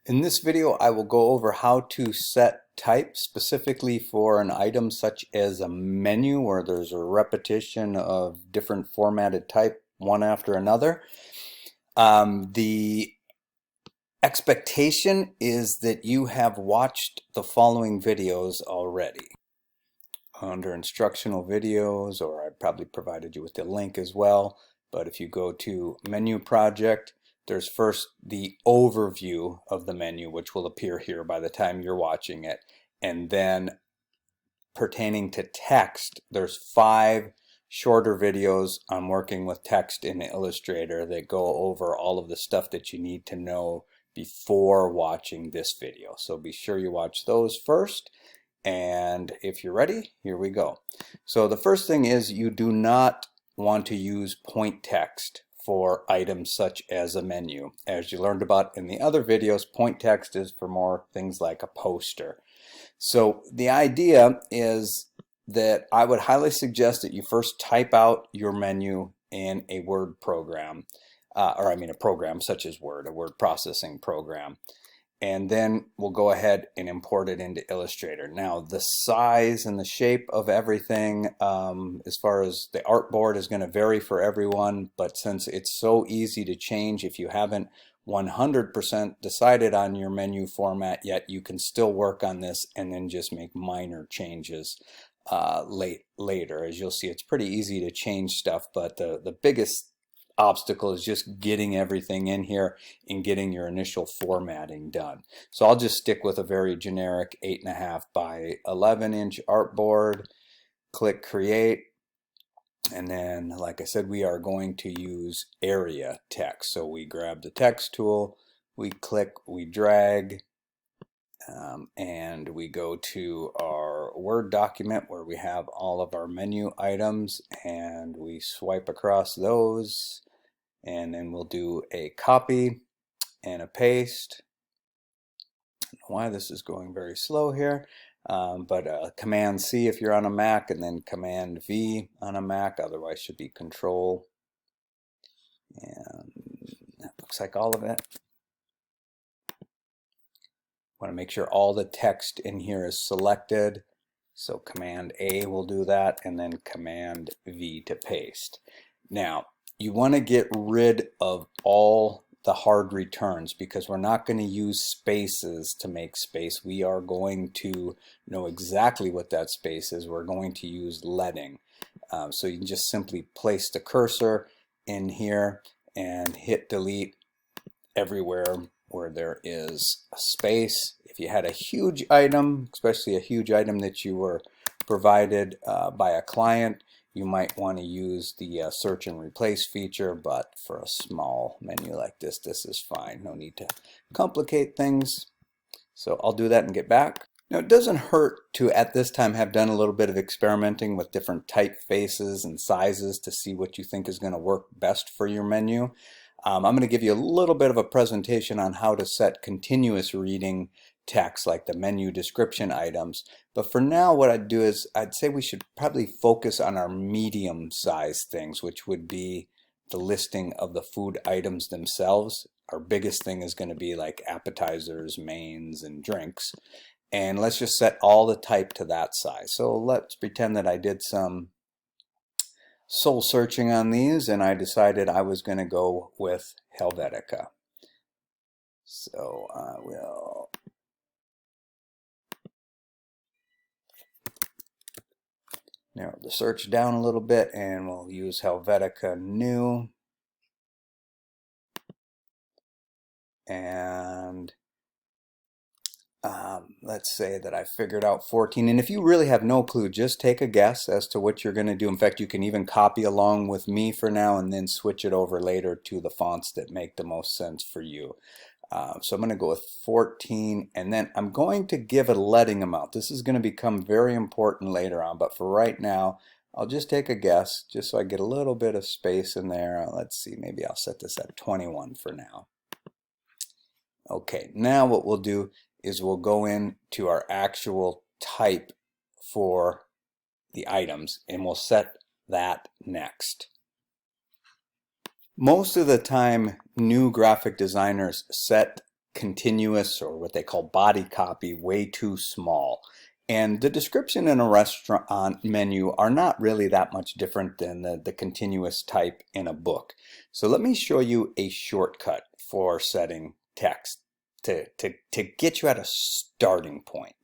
In this video, I will go over how to set type specifically for an item such as a menu where there's a repetition of different formatted type one after another. The expectation is that you have watched the following videos already. Under instructional videos, or I probably provided you with the link as well, but if you go to menu project, there's first the overview of the menu, which will appear here by the time you're watching it. And then pertaining to text, there's 5 shorter videos on working with text in Illustrator that go over all of the stuff that you need to know before watching this video. So be sure you watch those first. And if you're ready, here we go. So the first thing is you do not want to use point text for items such as a menu. As you learned about in the other videos, point text is for more things like a poster. So the idea is that I would highly suggest that you first type out your menu in a Word program, a program such as Word, a word processing program. And then we'll go ahead and import it into Illustrator. Now the size and the shape of everything as far as the artboard is going to vary for everyone, but since it's so easy to change, if you haven't 100% decided on your menu format yet, you can still work on this and then just make minor changes later. As you'll see, it's pretty easy to change stuff, but the biggest obstacle is just getting everything in here and getting your initial formatting done. So I'll just stick with a very generic 8.5 by 11 inch artboard, click create, and then like I said, we are going to use area text. So we grab the text tool, we click, we drag, and we go to our Word document where we have all of our menu items, and we swipe across those, and then we'll do a copy and a paste. I don't know why this is going very slow here, but Command C if you're on a Mac, and then Command V on a Mac, otherwise should be Control, and that looks like all of it. Want to make sure all the text in here is selected, so Command A will do that, and then Command V to paste. Now you want to get rid of all the hard returns because we're not going to use spaces to make space. We are going to know exactly what that space is. We're going to use leading. So you can just simply place the cursor in here and hit delete everywhere where there is a space. If you had a huge item, especially a huge item that you were provided by a client, you might want to use the search and replace feature, but for a small menu like this, this is fine. No need to complicate things. So I'll do that and get back. Now it doesn't hurt to at this time have done a little bit of experimenting with different typefaces and sizes to see what you think is going to work best for your menu. I'm going to give you a little bit of a presentation on how to set continuous reading text like the menu description items. But for now, what I'd do is I'd say we should probably focus on our medium sized things, which would be the listing of the food items themselves. Our biggest thing is going to be like appetizers, mains, and drinks. And let's just set all the type to that size. So let's pretend that I did some soul searching on these and I decided I was going to go with Helvetica. So I will narrow the search down a little bit and we'll use Helvetica New. And let's say that I figured out 14. And if you really have no clue, just take a guess as to what you're going to do. In fact, you can even copy along with me for now and then switch it over later to the fonts that make the most sense for you. So I'm going to go with 14, and then I'm going to give a leading amount. This is going to become very important later on, but for right now, I'll just take a guess just so I get a little bit of space in there. Let's see, maybe I'll set this at 21 for now. Okay, now what we'll do is we'll go into our actual type for the items and we'll set that next. Most of the time, new graphic designers set continuous, or what they call body copy, way too small. And the description in a restaurant menu are not really that much different than the continuous type in a book. So let me show you a shortcut for setting text to get you at a starting point.